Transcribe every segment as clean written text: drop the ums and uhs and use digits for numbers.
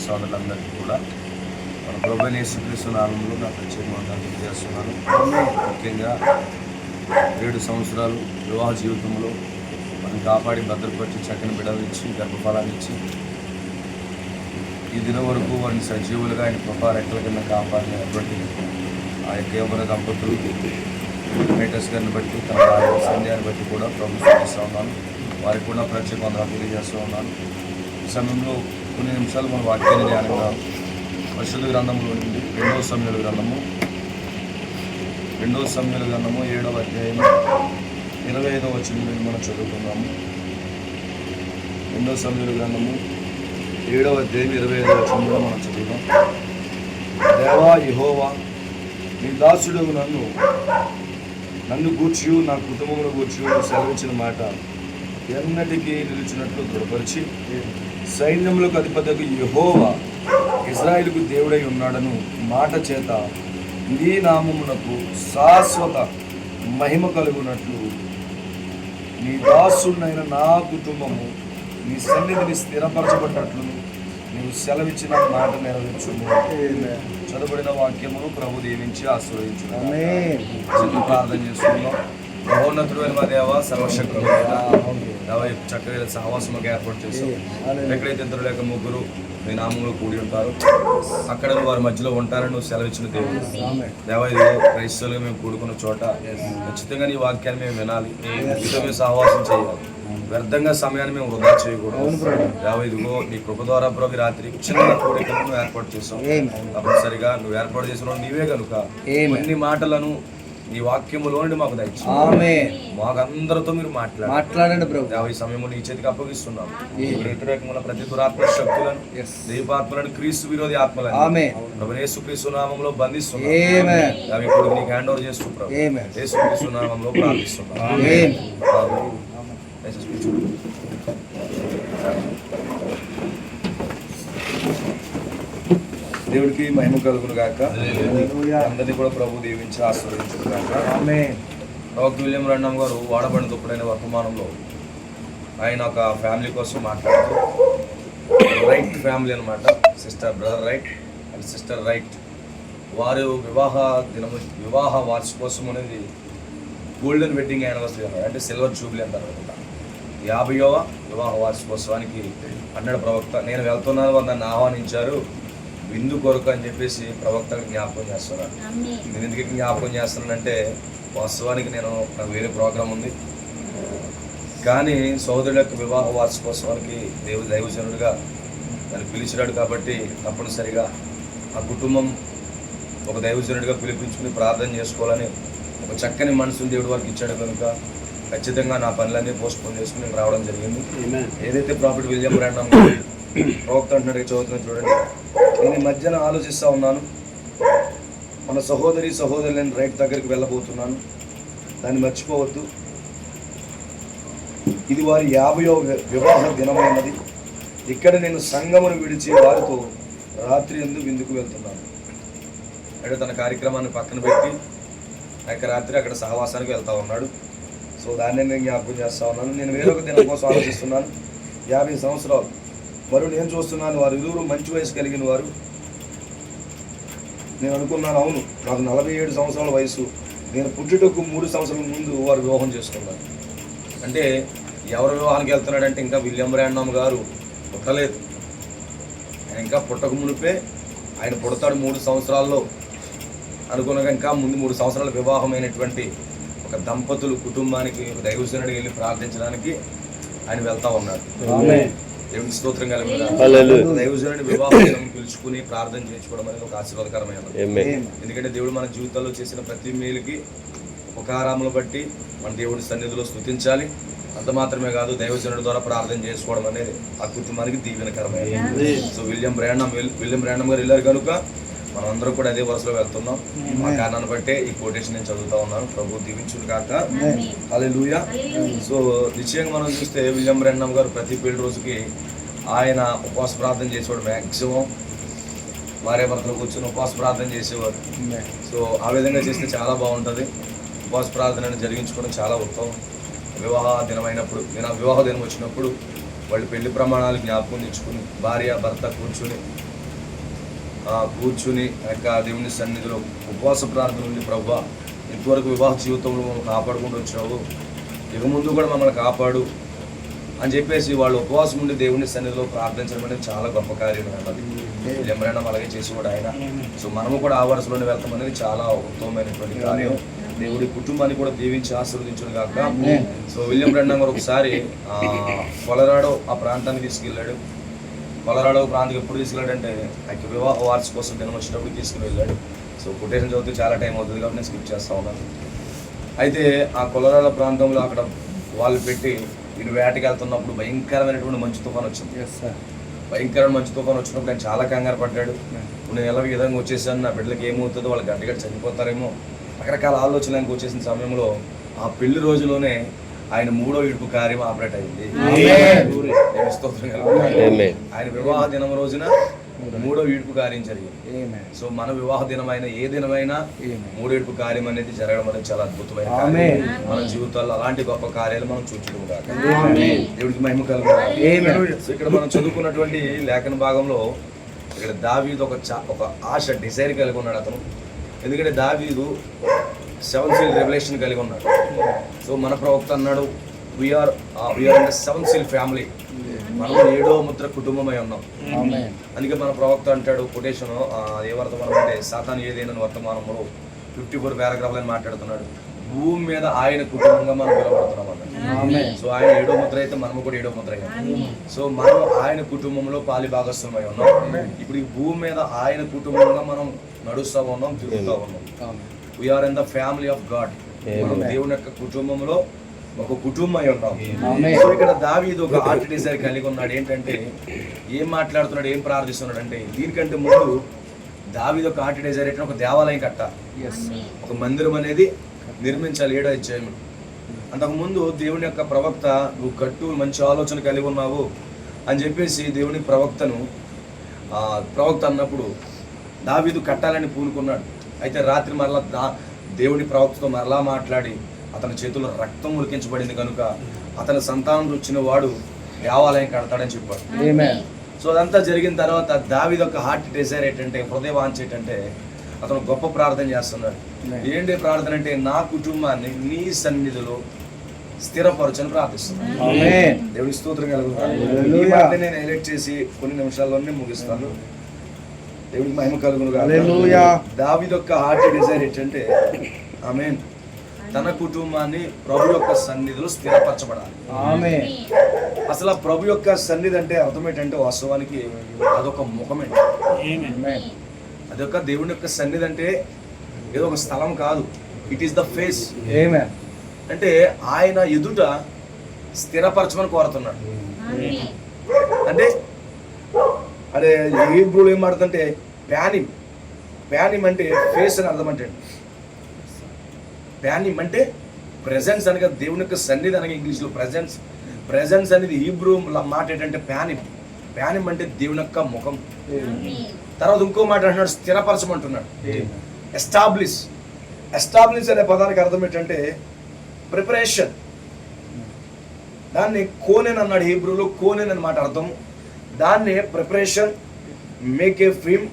సోదరులందరికీ కూడా మన ప్రభువైన యేసుక్రీస్తు నామములో నా ప్రత్యేకమైన తెలియజేస్తున్నాను. ముఖ్యంగా 7 సంవత్సరాలు వివాహ జీవితంలో మనం కాపాడి భద్రపరిచి చక్కని బిడ్డలు ఇచ్చి గర్భఫలాన్ని ఇచ్చి ఈ దినం వరకు వారిని సజీవులుగా ఆయన కృపా రెక్కల కింద కాపాడినటువంటి ఆ యొక్క యవ్వన దంపతులు మేటర్స్ గారిని బట్టి తన భార్య సంధ్యాన్ని బట్టి కూడా ప్రభుత్వం ఉన్నాను. వారికి కూడా ప్రత్యేక వందనాలు తెలియజేస్తూ ఉన్నాను. ఈ సమయంలో కొన్ని నిమిషాలు మన వాక్యాన్ని ధ్యానంగా పరిశుద్ధ గ్రంథంలో నుండి 2వ సమూయేలు గ్రంథము 7వ అధ్యాయం 25వ వచనం నుండి మనం చదువుకున్నాము. 2వ సమూయేలు గ్రంథము 7వ అధ్యాయం 25వ వచనం కూడా మనం చదువుతాం. దేవా యెహోవా, నీ దాసుడు నన్ను గూర్చి నా కుటుంబమును గూర్చి సెలవించిన మాట ఎన్నటికీ నిలిచినట్లు దృఢపరిచి సైన్యములకు అధిపతికి యెహోవా ఇశ్రాయేలుకు దేవుడై ఉన్నాడను మాట చేత నీ నామమునకు శాశ్వత మహిమ కలుగునట్లు నీ దాసుడైన నా కుటుంబము నీ సన్నిధిని స్థిరపరచబడినట్లు నీవు సెలవిచ్చిన మాట నెరవేర్చుము. చదవబడిన వాక్యమును ప్రభు దీవించి ఆశీర్వదించు. ప్రార్థన చేసుకుందాం. మహోన్నతుడు అయిన మా దేవ, సర్వశక్తుడు చక్కగా సహవాసముగా ఏర్పాటు చేస్తాం. ఎక్కడైతే ఇద్దరు లేక ముగ్గురు మీ నామంలో కూడి ఉంటారు అక్కడ వారి మధ్యలో ఉంటారని నువ్వు సెలవిచ్చిన దేవుడు దేవ. ఇదిగో క్రైస్తవులుగా మేము కూడుకున్న చోట ఖచ్చితంగా నీ వాక్యాన్ని మేము వినాలి, మీతో మేము సహవాసం చేయాలి. వ్యర్థంగా సమయాన్ని మేము వృధా చేయకూడదు దేవ. ఇదిగో నీ కృప ద్వారా ప్రభు రాత్రి చిన్న కూడికలను నువ్వు ఏర్పాటు చేసావు. తప్పనిసరిగా నువ్వు ఏర్పాటు చేసిన నీవే కనుక కొన్ని మాటలను నీ వాక్యములో నుండి మాకు దయచేయండి. మాకు అందరితో మీరు మాట్లాడండి ప్రభు. ఈ సమయంలో నీ చేతికి అప్పగిస్తున్నాం. వ్యతిరేకమైన ప్రతి దురాత్మ శక్తులను, దైవాత్మలను, క్రీస్తు విరోధి ఆత్మలను ప్రభు యేసుక్రీస్తు నామములో బంధిస్తున్నాం. ఇప్పుడు నీకు హ్యాండ్ ఓవర్ చేస్తూ ప్రభు యేసుక్రీస్తు నామములో ప్రార్థిస్తున్నాం. దేవుడికి మహిమ కలుగును గాక. అందరినీ కూడా ప్రభు దీవించి ఆశీర్వదించును గాక. ప్రవక్త విలియం బ్రాన్హామ్ గారు వాడబడిన దుప్పుడైన వర్తమానంలో ఆయన ఒక ఫ్యామిలీ కోసం మాట్లాడుతూ రైట్ ఫ్యామిలీ అనమాట, brother right and sister right, వారు వివాహ వార్షికోత్సవం అనేది గోల్డెన్ వెడ్డింగ్ యానివర్సరీ అన్నారు, అంటే సిల్వర్ జూబ్లీ అంటారు అనమాట. 50వ వివాహ వార్షికోత్సవానికి అన్నాడు ప్రవక్త. నేను వెళ్తున్నాను, వారు నన్ను ఆహ్వానించారు విందు కొరకు అని చెప్పేసి ప్రవక్తకు జ్ఞాపకం చేస్తున్నాను. నేను ఎందుకు జ్ఞాపకం చేస్తున్నానంటే వాస్తవానికి నాకు వేరే ప్రోగ్రాం ఉంది, కానీ సోదరుల యొక్క వివాహ వార్షికోత్సవానికి దైవజనుడిగా నన్ను పిలిచినాడు కాబట్టి తప్పనిసరిగా ఆ కుటుంబం ఒక దైవజనుడిగా పిలిపించుకుని ప్రార్థన చేసుకోవాలని ఒక చక్కని మనసుని దేవుడి వారికి ఇచ్చాడు కనుక ఖచ్చితంగా నా పనులన్నీ పోస్ట్పోన్ చేసుకుని నేను రావడం జరిగింది. ఏదైతే ప్రాఫిట్ విలియం బ్రాన్హామ్ ప్రవక్త అంటున్నాడు చదువుతున్నా చూడండి. నేను ఈ మధ్యన ఆలోచిస్తూ ఉన్నాను, మన సహోదరులను రైట్ దగ్గరికి వెళ్ళబోతున్నాను, దాన్ని మర్చిపోవద్దు. ఇది వారి 50వ వివాహ దినమైనది. ఇక్కడ నేను సంఘమును విడిచి వారితో రాత్రి యందు విందుకు వెళ్తున్నాను. అంటే తన కార్యక్రమాన్ని పక్కన పెట్టి రాత్రి అక్కడ సహవాసానికి వెళ్తూ ఉన్నాడు. సో దాన్ని నేను జ్ఞాపకం చేస్తూ ఉన్నాను. నేను వేరొక దినం కోసం ఆలోచిస్తున్నాను. 50 సంవత్సరాలు వారు నేను చూస్తున్నాను, వారు ఇరువురు మంచి వయసు కలిగిన వారు. నేను అనుకున్నాను, అవును నాకు 47 సంవత్సరాల వయసు, నేను పుట్టుటకు 3 సంవత్సరాల ముందు వారు వివాహం చేసుకున్నారు. అంటే ఎవరు వివాహానికి వెళ్తున్నాడంటే ఇంకా విలియం బ్రాన్హామ్ గారు పుట్టలేదు. ఆయన ఇంకా పుట్టక మునిపే ఆయన పుడతాడు 3 సంవత్సరాల్లో అనుకున్నాక ఇంకా ముందు 3 సంవత్సరాల వివాహమైనటువంటి ఒక దంపతులు కుటుంబానికి ఒక దైవజనుడికి వెళ్ళి ప్రార్థించడానికి ఆయన వెళ్తా ఉన్నాడు. దేవునికి స్తోత్రం కలుగును. దైవజనుడి వివాహం పిలుచుకుని ప్రార్థన చేయించుకోవడం అనేది ఒక ఆశీర్వాదకరమైనది. ఎందుకంటే దేవుడు మన జీవితాల్లో చేసిన ప్రతి మేలుకి ఉపకారములు బట్టి మన దేవుడి సన్నిధిలో స్తుతించాలి. అంత మాత్రమే కాదు, దైవజనుడి ద్వారా ప్రార్థన చేసుకోవడం అనేది ఆ కుటుంబానికి దీవెనకరమైనది. సో విలియం బ్రాన్హామ్ గారు వెళ్ళారు కనుక మనం అందరూ కూడా అదే వరుసలో వెళ్తున్నాం. ఆ కారణాన్ని బట్టే ఈ కోటేషన్ నేను చదువుతా ఉన్నాను. ప్రభు దీవించును కాక. హల్లెలూయా. సో నిశ్చయంగా మనం చూస్తే విలియం బ్రాన్హామ్ గారు ప్రతి పెళ్లి రోజుకి ఆయన ఉపవాస ప్రార్థన చేసేవాడు. మ్యాక్సిమం భార్య భర్తలు కూర్చొని ఉపవాస ప్రార్థన చేసేవారు. సో ఆ విధంగా చేస్తే చాలా బాగుంటుంది. ఉపవాస ప్రార్థన జరిగించుకోవడం చాలా ఉత్తమం. వివాహ దినం వచ్చినప్పుడు వాళ్ళు పెళ్లి ప్రమాణాలు జ్ఞాపకం తెచ్చుకుని భార్య భర్త కూర్చుని యొక్క దేవుని సన్నిధిలో ఉపవాస ప్రార్థన ఉంది. ప్రభువా, ఇంతవరకు వివాహ జీవితంలో మమ్మల్ని కాపాడుకుంటూ వచ్చినావు, ఇక ముందు కూడా మమ్మల్ని కాపాడు అని చెప్పేసి వాళ్ళు ఉపవాసం ఉండి దేవుని సన్నిధిలో ప్రార్థించడం అనేది చాలా గొప్ప కార్యం అన్నది. ఎవరైనా అలాగే చేసి కూడా ఆయన. సో మనము కూడా ఆ వరుసలోనే వెళ్తాం అనేది చాలా ఉత్తమమైనటువంటి కార్యం. దేవుడి కుటుంబాన్ని కూడా దీవించి ఆశీర్వదించును గాక. సో విలియం బ్రెండన్ గారు ఒకసారి కొలరాడో ఆ ప్రాంతానికి తీసుకెళ్ళాడు. కొలరాడో ప్రాంతానికి ఎప్పుడు తీసుకెళ్ళాడంటే ఆయనకి వివాహ వార్షిక కోసం దినం వచ్చినప్పుడు తీసుకుని వెళ్ళాడు. సో కొటేషన్ చదివితే చాలా టైం అవుతుంది కాబట్టి నేను స్కిప్ చేస్తూ ఉన్నాను. అయితే ఆ కొలరాడో ప్రాంతంలో అక్కడ వాళ్ళు పెట్టి వీళ్ళు వేటకి వెళ్తున్నప్పుడు భయంకరమైనటువంటి మంచు తుఫాన్ వచ్చింది. భయంకరమైన మంచు తుఫాన్ వచ్చినప్పుడు ఆయన చాలా కంగారు పడ్డాడు. నేను ఎలా విధంగా వచ్చేసాను, నా బిడ్డలకి ఏమవుతుందో, వాళ్ళు గంటగంట చనిపోతారేమో, రకరకాల ఆలోచనలకు వచ్చేసిన సమయంలో ఆ పెళ్లి రోజులోనే ఆయన 3వ విడుపు కార్యం ఆపరేట్ అయింది. ఆయన వివాహ దినం రోజున 3వ విడుపు కార్యం జరిగింది. సో మన వివాహ దినమైన ఏ దినమైనా 3వ విడుపు కార్యం అనేది జరగడం అనేది చాలా అద్భుతమైన కార్యం. మన జీవితాల్లో అలాంటి గొప్ప కార్యాలు మనం చూచడం కాక దేవుడికి మహిమ కలుగుతుంది. సో ఇక్కడ మనం చదువుకున్నటువంటి లేఖన భాగంలో ఇక్కడ దావీదు ఒక ఆశ, డిజైర్ కలిగి ఉన్నాడు అతను. ఎందుకంటే దావీదు 7 సీల్ రెవల్యూషన్ కలిగి ఉన్నాడు. సో మన ప్రవక్త అన్నాడు, we are in the 7 seal family, మనం 7వ ముద్ర కుటుంబమై ఉన్నాం. అందుకే మన ప్రవక్త అంటాడు కొటేషన్, ఏ వర్తమానం అంటే సాతాను ఏదైనా వర్తమానంలో 54 పారాగ్రాఫ్లని మాట్లాడుతున్నాడు. భూమి మీద ఆయన కుటుంబంగా మనం పిలవబడుతున్నాం అన్నాడు. సో ఆయన 7వ ముద్ర అయితే మనము కూడా 7వ ముద్ర అయ్యాం. సో మనం ఆయన కుటుంబంలో పాలి భాగస్వామై ఉన్నాం. ఇప్పుడు ఈ భూమి మీద ఆయన కుటుంబంగా మనం నడుస్తూ ఉన్నాం, తిరుగుతూ ఉన్నాం. We are in the family of God. మనం దేవుని యొక్క కుటుంబంలో ఒక కుటుంబం ఉన్నాం. సో ఇక్కడ దావీదు ఒక హార్ట్ డిజైర్ కలిగి ఉన్నాడు. ఏంటంటే ఏం మాట్లాడుతున్నాడు, ఏం ప్రార్థిస్తున్నాడు అంటే, దీనికంటే ముందు దావీదు ఒక హార్ట్ డిజైర్ ఏంటంటే ఒక దేవాలయం కట్టాలి, ఒక మందిరం అనేది నిర్మించాలి 7వ అధ్యాయం. అంతకుముందు దేవుని యొక్క ప్రవక్త, నువ్వు కట్టు, మంచి ఆలోచన కలిగి ఉన్నావు అని చెప్పేసి దేవుని ప్రవక్త అన్నప్పుడు దావీదు కట్టాలని పూనుకున్నాడు. అయితే రాత్రి మరలా దేవుని ప్రవక్తతో మరలా మాట్లాడి అతని చేతుల్లో రక్తం ఉలికించబడింది కనుక అతని సంతానం వచ్చిన వాడు దేవాలయం కడతాడని చెప్పాడు. సో అదంతా జరిగిన తర్వాత దావీదు ఒక హార్ట్ డిజైర్ ఏంటంటే, హృదయ వాంఛ ఏంటంటే, అతను గొప్ప ప్రార్థన చేస్తున్నాడు. ఏంటి ప్రార్థన అంటే, నా కుటుంబాన్ని నీ సన్నిధిలో స్థిరపరచని ప్రార్థిస్తున్నాను. దేవుని స్తోత్రం కలుగుతాను. నేను హైలైట్ చేసి కొన్ని నిమిషాల్లోనే ముగిస్తాను. దేవుడికి మహిమ కలుగును గాక. దావీదు యొక్క హార్ట్ డిజైర్ ఏంటంటే, ఆమేన్, తన కుటుంబాన్ని ప్రభు యొక్క సన్నిధిలో స్థిరపరచబడాలి. అసలు ప్రభు యొక్క సన్నిధి అంటే అర్థం ఏంటంటే, వాస్తవానికి అదొక ముఖమేంటి. అదొక దేవుని యొక్క సన్నిధి అంటే ఏదో ఒక స్థలం కాదు, ఇట్ ఈస్ ద ఫేస్. అంటే ఆయన ఎదుట స్థిరపరచమని కోరుతున్నాడు. అంటే అదే హీబ్రూలో ఏం మాట్లాడుతుంటే ప్యానిమ్ అంటే ఫేస్ అని అర్థం. అంటే ప్యానిమ్ అంటే ప్రెజెన్స్ అనగా దేవుని యొక్క సన్నిధి అనగా ఇంగ్లీష్లో ప్రెజెన్స్ అనేది హీబ్రూ మాట ఏంటంటే ప్యానిమ్ అంటే దేవుని యొక్క ముఖం. తర్వాత ఇంకో మాట అంటున్నాడు, స్థిరపరచమంటున్నాడు. ఎస్టాబ్లిష్ అనే పదానికి అర్థం ఏంటంటే ప్రిపరేషన్. దాన్ని కోనెన్ అన్నాడు హీబ్రూలో, కోనెన్ అన్నమాట అర్థం. దాన్ని preparation, make a firm,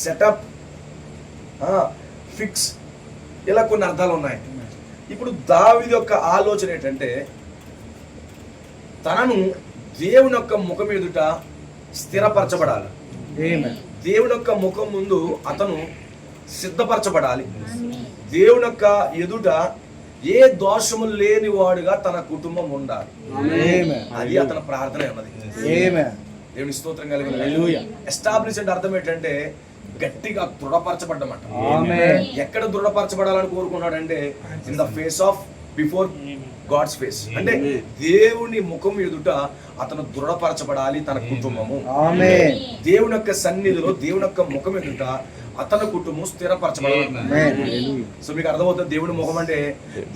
setup, fix, ఇలా కొన్ని అర్థాలు ఉన్నాయి. ఇప్పుడు దావీదు యొక్క ఆలోచన ఏంటంటే, తనను దేవుని యొక్క ముఖం ఎదుట స్థిరపరచబడాలి. దేవుని యొక్క ముఖం ముందు అతను సిద్ధపరచబడాలి. దేవుని యొక్క ఎదుట ఏ దోషము లేని వాడుగా తన కుటుంబం ఉండాలి. అది అతని ప్రార్థన ఉన్నది. దేవుని స్తోత్రం కలిగి. ఎస్టాబ్లిష్ అంటే అర్థం ఏంటంటే గట్టిగా దృఢపరచబడ్డమాట. ఎక్కడ దృఢపరచబడాలని కోరుకున్నాడంటే, in the face of before God's face. అంటే దేవుని ముఖం ఎదుట అతను దృఢపరచబడాలి తన కుటుంబము. దేవుని యొక్క సన్నిధిలో దేవుని యొక్క ముఖం ఎదుట అతని కుటుంబం స్థిరపరచబడాలి. సో మీకు అర్థమవుతుంది, దేవుని ముఖం అంటే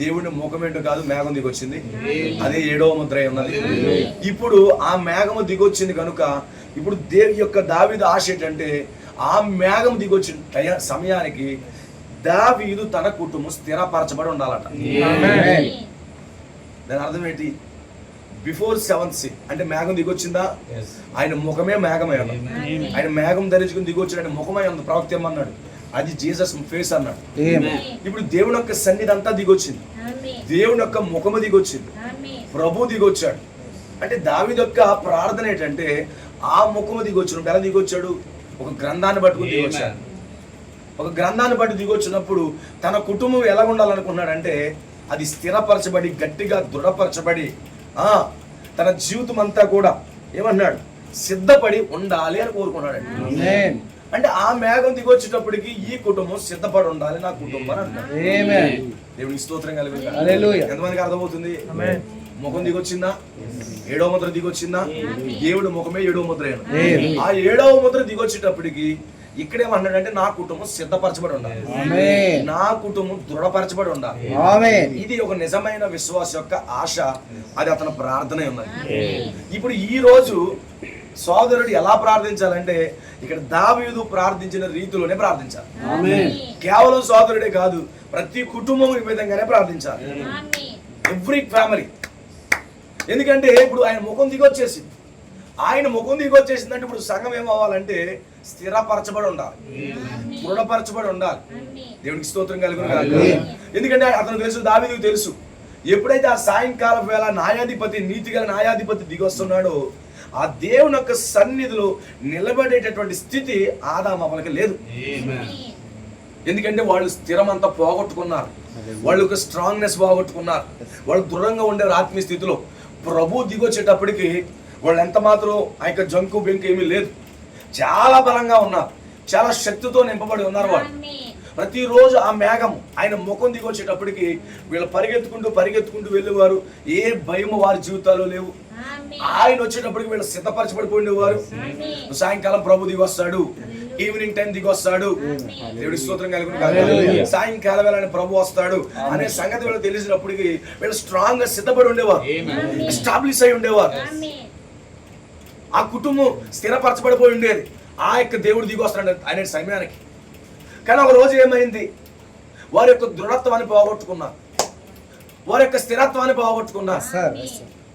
దేవుని ముఖం ఏంటో కాదు, మేఘం దిగొచ్చింది, అదే 7వ ముద్ర ఉన్నది. ఇప్పుడు ఆ మేఘము దిగొచ్చింది కనుక ఇప్పుడు దేవుని యొక్క దావీదు ఆశ ఏంటంటే, ఆ మేఘం దిగొచ్చిన సమయానికి దావీదు తన కుటుంబం స్థిరపరచబడి ఉండాలట. దాని అర్థం ఏంటి? బిఫోర్ 7th seal అంటే మేఘం దిగొచ్చిందా? ఆయన ముఖమే మేఘమై ఉన్నది. ఆయన మేఘం ధరించుకుని దిగొచ్చాడు, ఆయన ముఖమై ఉంది. ప్రవక్త ఏమన్నాడు? అది జీసస్ ఫేస్ అన్నాడు. ఇప్పుడు దేవుని యొక్క సన్నిధి అంతా దిగొచ్చింది, దేవుని యొక్క ముఖము దిగొచ్చింది, ప్రభు దిగొచ్చాడు. అంటే దావీదు యొక్క ప్రార్థన ఏంటంటే ఆ ముఖము దిగొచ్చినప్పుడు ఎలా దిగొచ్చాడు? ఒక గ్రంథాన్ని పట్టుకుని దిగొచ్చాడు. ఒక గ్రంథాన్ని బట్టి దిగొచ్చినప్పుడు తన కుటుంబం ఎలా ఉండాలనుకున్నాడంటే అది స్థిరపరచబడి గట్టిగా దృఢపరచబడి తన జీవితం అంతా కూడా ఏమన్నాడు? సిద్ధపడి ఉండాలి అని కోరుకున్నాడండి. అంటే ఆ మేఘం దిగొచ్చేటప్పటికి ఈ కుటుంబం సిద్ధపడి ఉండాలి, నా కుటుంబం అని అంటాడు. దేవునికి స్తోత్రం కలుగుతుంది. ఎంతమందికి అర్థమవుతుంది? ముఖం దిగొచ్చిందా? 7వ ముద్ర దిగొచ్చిందా? దేవుడు ముఖమే 7వ ముద్ర. ఆ 7వ ముద్ర దిగొచ్చేటప్పటికి ఇక్కడేమన్నాడంటే నా కుటుంబం సిద్ధపరచబడి ఉండాలి, నా కుటుంబం దృఢపరచబడి ఉండాలి. ఇది ఒక నిజమైన విశ్వాస యొక్క ఆశ, అది అతని ప్రార్థన ఉన్నది. ఇప్పుడు ఈ రోజు సోదరుడు ఎలా ప్రార్థించాలంటే ఇక్కడ దావీదు ప్రార్థించిన రీతిలోనే ప్రార్థించాలి. కేవలం సోదరుడే కాదు, ప్రతి కుటుంబం ఈ విధంగానే ప్రార్థించాలి, ఎవ్రీ ఫ్యామిలీ. ఎందుకంటే ఇప్పుడు ఆయన ముఖం దిగొచ్చేసింది. ఆయన ముఖం దిగొచ్చేసిందంటే ఇప్పుడు సంఘం ఏమవ్వాలంటే స్థిరపరచబడి ఉండాలి, దృఢపరచబడి ఉండాలి. దేవునికి స్తోత్రం కలుగును. ఎందుకంటే అతను తెలుసు, దావీదుకు తెలుసు, ఎప్పుడైతే ఆ సాయంకాలం వేళ న్యాయాధిపతి, నీతిగల న్యాయాధిపతి దిగొస్తున్నాడో ఆ దేవుని యొక్క సన్నిధిలో నిలబడేటటువంటి స్థితి ఆదామవలకి లేదు. ఎందుకంటే వాళ్ళు స్థిరం అంతా పోగొట్టుకున్నారు, వాళ్ళు ఒక స్ట్రాంగ్నెస్ పోగొట్టుకున్నారు, వాళ్ళు దృఢంగా ఉండే ఆత్మీయ స్థితిలో. ప్రభు దిగొచ్చేటప్పటికి వాళ్ళు ఎంత మాత్రం ఆ యొక్క జంకు బెంకు ఏమీ లేదు, చాలా బలంగా ఉన్నారు, చాలా శక్తితో నింపబడి ఉన్నారు. వాళ్ళు ప్రతిరోజు ఆ మేఘం ఆయన ముఖం దిగొచ్చేటప్పటికి వీళ్ళు పరిగెత్తుకుంటూ వెళ్ళేవారు. ఏ భయము వారి జీవితాల్లో లేవు. ఆయన వచ్చేటప్పటికి వీళ్ళు సిద్ధపరచబడిపోయిండేవారు. సాయంకాలం ప్రభు దిగొస్తాడు, ఈవినింగ్ టైం దిగొస్తాడు. దేవుడి స్తోత్రం కలుగును. సాయంకాలం వేళ ప్రభు వస్తాడు అనే సంగతి వీళ్ళు తెలిసినప్పటికీ వీళ్ళు స్ట్రాంగ్ గా సిద్ధపడి ఉండేవారు, ఎస్టాబ్లిష్ అయి ఉండేవారు. ఆ కుటుంబం స్థిరపరచబడిపోయి ఉండేది. ఆ యొక్క దేవుడు దిగొస్తాడు అనే సమయానికి. కానీ ఒక రోజు ఏమైంది? వారి యొక్క దృఢత్వాన్ని పోగొట్టుకున్నారు, వారి యొక్క స్థిరత్వాన్ని పోగొట్టుకున్నారు,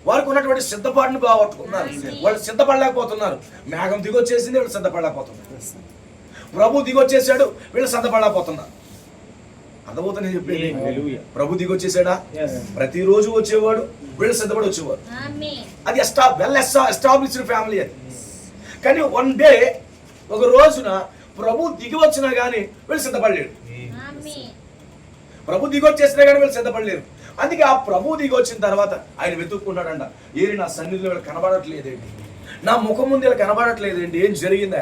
వారికి ఉన్నటువంటి సిద్ధపాటుని పోగొట్టుకున్నారు. వాళ్ళు సిద్ధపడలేకపోతున్నారు. మేఘం దిగొచ్చేసింది, వీళ్ళు సిద్ధపడలేకపోతున్నారు. ప్రభు దిగొచ్చేసాడు, వీళ్ళు సిద్ధపడలేకపోతున్నారు. అర్థమవుతుంది చెప్పేది? ప్రభు దిగొచ్చేసాడా? ప్రతిరోజు వచ్చేవాడు, వీళ్ళు సిద్ధపడి వచ్చేవాడు. అది ఎస్టాబ్లిష్డ్ ఫ్యామిలీ అది. కానీ వన్ డే, ఒక రోజున ప్రభు దిగి వచ్చినా కానీ వీళ్ళు సిద్ధపడలేరు. ప్రభు దిగొచ్చేసినా కానీ వీళ్ళు సిద్ధపడలేరు. అందుకే ఆ ప్రభు దిగి వచ్చిన తర్వాత ఆయన వెతుక్కున్నాడంట. ఏరి నా సన్నిధిలో వీళ్ళు కనబడట్లేదేంటి, నా ముఖం ముందు వీళ్ళు కనబడట్లేదేంటి, ఏం జరిగిందా,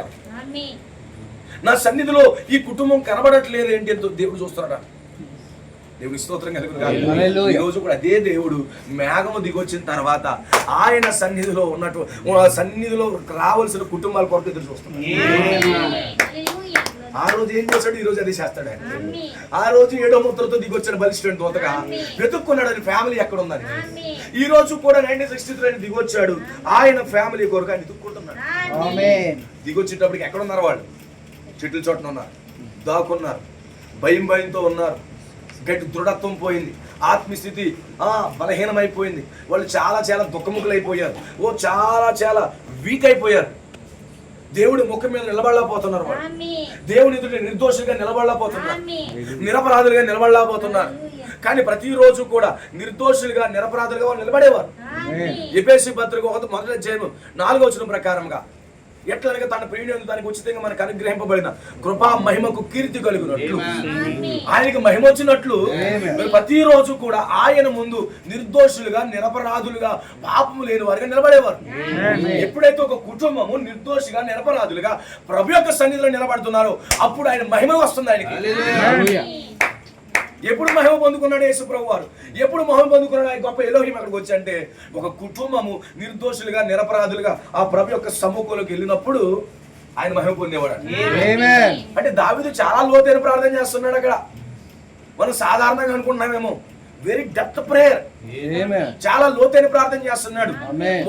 నా సన్నిధిలో ఈ కుటుంబం కనబడట్లేదేంటి అని దేవుడు చూస్తున్నాడా. దేవుడి స్తోత్రం కలుగును. ఈ రోజు కూడా అదే దేవుడు మేఘము దిగొచ్చిన తర్వాత ఆయన సన్నిధిలో ఉన్నట్టు సన్నిధిలో రావాల్సిన కుటుంబాల కొరకు ఎదురు చూస్తున్నాడు. ఆ రోజు ఏం చేశాడు, ఈ రోజు అది చేస్తాడు ఆయన. ఆ రోజు 7వ ముద్రతో దిగొచ్చిన బలిష్ఠుడు దూతగా వెతుక్కున్నాడు అని ఫ్యామిలీ ఎక్కడ ఉందని. ఈ రోజు కూడా 1963 దిగొచ్చాడు, ఆయన ఫ్యామిలీ కొరకు ఆయన వెతుక్కుంటున్నాడు. దిగొచ్చేటప్పటికి ఎక్కడ ఉన్నారు? వాళ్ళు చెట్ల చోట్ల ఉన్నారు, దాక్కున్నారు, భయంతో ఉన్నారు. గట్టి దృఢత్వం పోయింది, ఆత్మస్థితి బలహీనమైపోయింది. వాళ్ళు చాలా దుఃఖముఖులు అయిపోయారు, చాలా వీక్ అయిపోయారు. దేవుడి ముఖం మీద నిలబడలేకపోతున్నారు. వాళ్ళు దేవుని ఎదుట నిర్దోషులుగా నిలబడలేకపోతున్నారు, నిరపరాధులుగా నిలబడలేకపోతున్నారు. కానీ ప్రతిరోజు కూడా నిర్దోషులుగా నిరపరాధులుగా వాళ్ళు నిలబడేవారు. ఎఫెసీ పత్రిక 1:4 ప్రకారంగా ఎట్లనగా తన ప్రియుని దానికి ఉచితంగా మనకు అనుగ్రహింపబడిన కృపా మహిమకు కీర్తి కలిగినట్లు, ఆయనకి మహిమ వచ్చినట్లు ప్రతిరోజు కూడా ఆయన ముందు నిర్దోషులుగా నిరపరాధులుగా పాపము లేని వారిగా నిలబడేవారు. ఎప్పుడైతే ఒక కుటుంబము నిర్దోషిగా నిరపరాధులుగా ప్రభు యొక్క సన్నిధిలో నిలబడుతున్నారో అప్పుడు ఆయన మహిమ వస్తుంది ఆయనకి. ఎప్పుడు మహిమ పొందుకున్నాడు యేసు ప్రభు వారు? ఎప్పుడు మహిమ పొందుకున్నాడు ఆయన గొప్ప ఎలోహిం అక్కడికి వచ్చి అంటే ఒక కుటుంబము నిర్దోషులుగా నిరపరాధులుగా ఆ ప్రభు యొక్క సమ్ముఖంలోకి వెళ్ళినప్పుడు ఆయన మహిమ పొందేవాడు. అంటే దావీదు చాలా లోతైన ప్రార్థన చేస్తున్నాడు అక్కడ. మనం సాధారణంగా అనుకుంటున్నామేమో, వెరీ డెప్త్ ప్రేయర్, చాలా లోతైన ప్రార్థన చేస్తున్నాడు.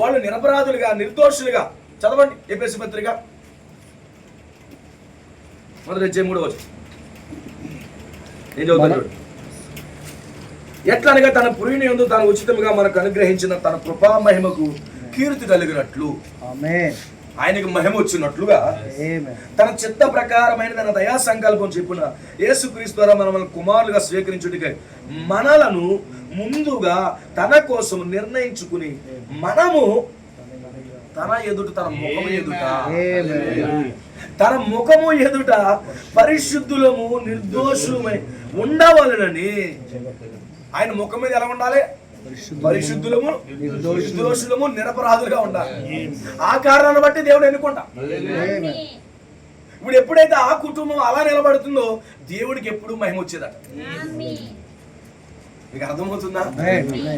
వాళ్ళు నిరపరాధులుగా నిర్దోషులుగా. చదవండి ఎఫెసీ పత్రిక 1:3 ఏం చదువుతాడు? ఎట్లనగా తన పురిని యందు తాను ఉచితంగా మనకు అనుగ్రహించిన తన కృపా మహిమకు కీర్తి కలిగినట్లు, ఆయనకు మహిమ వచ్చినట్లుగా తన చిత్త ప్రకారమైన తన దయా సంకల్పం చెప్పున యేసుక్రీస్తు ద్వారా మనల్ని కుమారులుగా స్వీకరించుటకై మనలను ముందుగా తన కోసం నిర్ణయించుకుని మనము తన ఎదుట, తన ముఖము ఎదుట, తన ముఖము ఎదుట పరిశుద్ధులము నిర్దోషులమై ఉండవలనని. ఆయన ముఖం మీద ఎలా ఉండాలి? పరిశుద్ధులము నిర్దోషులము నిరపరాధులుగా ఉండాలి. ఆ కారణాన్ని బట్టి దేవుడు ఎన్నుకుంటా. ఇప్పుడు ఎప్పుడైతే ఆ కుటుంబం అలా నిలబడుతుందో దేవుడికి ఎప్పుడు మహిమ వచ్చేదట. మీకు అర్థమవుతుందా?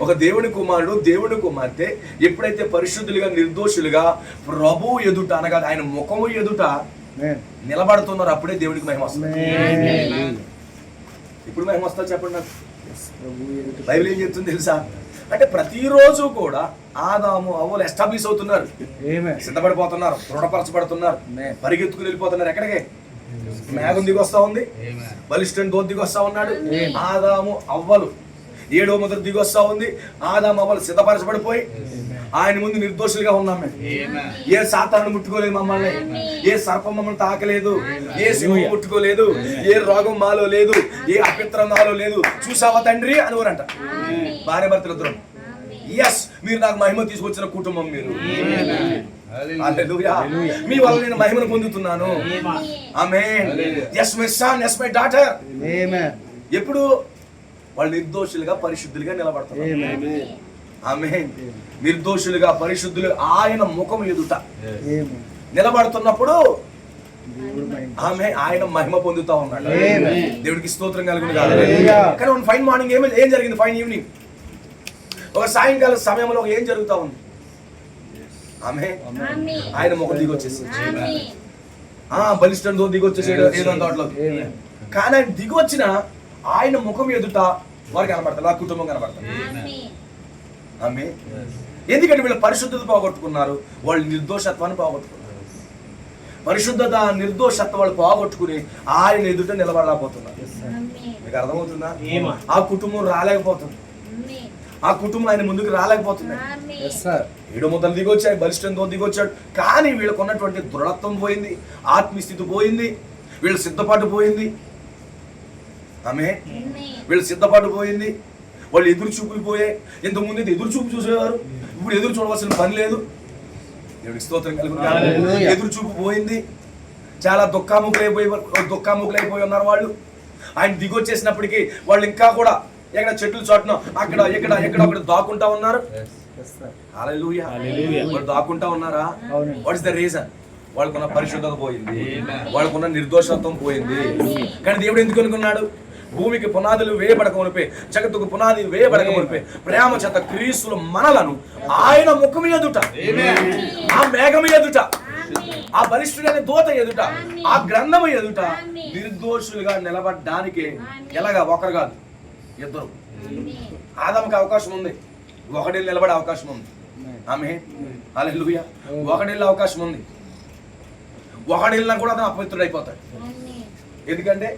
ఒక దేవుని కుమారుడు, దేవుని కుమార్తె ఎప్పుడైతే పరిశుద్ధులుగా నిర్దోషులుగా ప్రభు ఎదుట అనగా ఆయన ముఖము ఎదుట నిలబడుతున్నారు, అప్పుడే దేవుడికి మహిమ వస్తుంది. ఇప్పుడు మహిమ వస్తా చెప్పండి నాకు. బైబిల్ ఏం చెప్తుంది తెలుసా? అంటే ప్రతిరోజు కూడా ఆదాము అవ్వలు ఎస్టాబ్లిష్ అవుతున్నారు, సిద్ధపడిపోతున్నారు, దృఢపరచబడుతున్నారు, పరిగెత్తుకుని వెళ్ళిపోతున్నారు. ఎక్కడికి? మేఘం దిగి వస్తా ఉంది, బలిష్ఠుని దోత దిగి వస్తా ఉన్నాడు. ఆదాము అవ్వలు 7వ మొదటి దిగి వస్తా ఉంది. ఆదాము అవ్వలు సిద్ధపరచబడిపోయి ఆయన ముందు నిర్దోషులుగా ఉన్నాం. మేము ఏ సాతాను ముట్టుకోలేదు, మమ్మల్ని ఏ సర్పం మమ్మల్ని తాకలేదు, ఏ సింహం ముట్టుకోలేదు, ఏ రోగం మాలో లేదు, ఏ అపిత్రం మాలో లేదు. చూసావా తండ్రి అనేవారంట భార్య భర్తలు ఇద్దరు. ఎస్, మీరు నాకు మహిమ తీసుకొచ్చిన కుటుంబం మీరు. హల్లెలూయా. మీ వల్ల నేను మహిమను పొందుతున్నాను. ఆమేన్. Yes my son, yes my daughter. ఎప్పుడు వాళ్ళు నిర్దోషులుగా పరిశుద్ధులుగా నిలబడతారు. ఆమేన్. నిర్దోషులుగా పరిశుద్ధులు ఆయన ముఖం ఎదుట నిలబడుతున్నప్పుడు ఆమె ఆయన మహిమ పొందుతా ఉన్నాడు. దేవుడికి స్తోత్రం కలుగును గాక. కానీ ఫైన్ మార్నింగ్ ఏం జరిగింది? ఫైన్ ఈవినింగ్, ఒక సాయంకాల సమయంలో ఏం జరుగుతా ఉంది? ఆమె ఆయన ముఖం దిగి వచ్చేసి బలిష్టంతో దిగి వచ్చేసాడు ఏదో దాంట్లో. కానీ ఆయన దిగి వచ్చిన ఆయన ముఖం ఎదుట వారు కనబడతారు, ఆ కుటుంబం కనబడతారు. ఆమె ఎందుకంటే వీళ్ళు పరిశుద్ధత పోగొట్టుకున్నారు, వాళ్ళు నిర్దోషత్వాన్ని పోగొట్టుకున్నారు. పరిశుద్ధత నిర్దోషత్వం వాళ్ళు పోగొట్టుకుని ఆయన ఎదుట నిలబడలేకపోతున్నారు. మీకు అర్థమవుతుందా? ఆ కుటుంబం రాలేకపోతుంది, ఆ కుటుంబం ఆయన ముందుకు రాలేకపోతుంది. 7వ మొదలు దిగొచ్చాయి, బలిష్టంతో దిగొచ్చాడు. కానీ వీళ్ళకు ఉన్నటువంటి దృఢత్వం పోయింది, ఆత్మీయస్థితి పోయింది, వీళ్ళ సిద్ధపాటు పోయింది. ఆమె వీళ్ళ సిద్ధపాటు పోయింది, వాళ్ళు ఎదురు చూపులు పోయాయి. ఇంతకుముందు ఎదురు చూపు చూసేవారు, ఇప్పుడు ఎదురు చూడవలసిన పని లేదు. దేవుడికి స్తోత్రం కలుగును. ఎదురు చూపు పోయింది, చాలా దుఃఖాముఖులైపోయి ఉన్నారు వాళ్ళు. ఆయన దిగొచ్చేసినప్పటికీ వాళ్ళు ఇంకా కూడా ఎక్కడ చెట్లు చాటున అక్కడ ఎక్కడ దాక్కుంటా ఉన్నారు. హల్లెలూయా. వాళ్ళు దాక్కుంటా ఉన్నారా? What is the reason? వాళ్ళకున్న పరిశుద్ధత పోయింది, వాళ్ళకున్న నిర్దోషత్వం పోయింది. కానీ దేవుడు ఎందుకు అనుకున్నాడు? భూమికి పునాదులు వేయబడక మునిపే, జగత్తుకు పునాది వేయబడక మునిపే ప్రేమ చేత క్రీస్తులు మనలను ఆయన ముఖము ఎదుట, ఆ మేఘము ఎదుట, ఆ బలిష్ఠుడైన దూత ఎదుట, ఆ గ్రంథము ఎదుట నిర్దోషులుగా నిలబడడానికి ఎలాగా? ఒకరు కాదు, ఇద్దరు. ఆదాముకి అవకాశం ఉంది, ఒకటి నిలబడే అవకాశం ఉంది. ఆమేన్. హల్లెలూయా. ఒకటి వెళ్ళే అవకాశం ఉంది. ఒకటి వెళ్ళినా కూడా అతను అపవిత్రుడైపోతాడు. ఎందుకంటే